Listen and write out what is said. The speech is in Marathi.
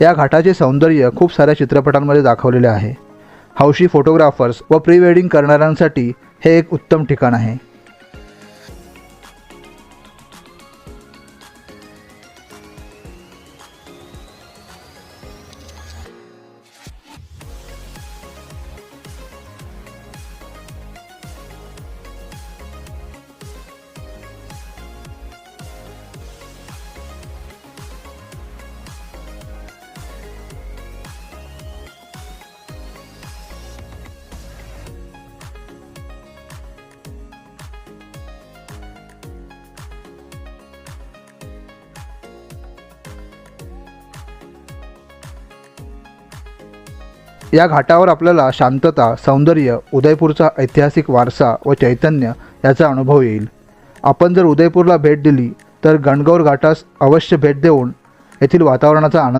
या घाटाचे सौंदर्य खूप साऱ्या चित्रपटांमध्ये दाखवलेले आहे। हौशी फोटोग्राफर्स व प्री वेडिंग करणाऱ्यांसाठी हे एक उत्तम ठिकाण आहे। या घाटावर आपल्याला शांतता, सौंदर्य, उदयपूरचा ऐतिहासिक वारसा व चैतन्य याचा अनुभव येईल। आपण जर उदयपूरला भेट दिली तर गणगौर घाटास अवश्य भेट देऊन येथील वातावरणाचा आनंद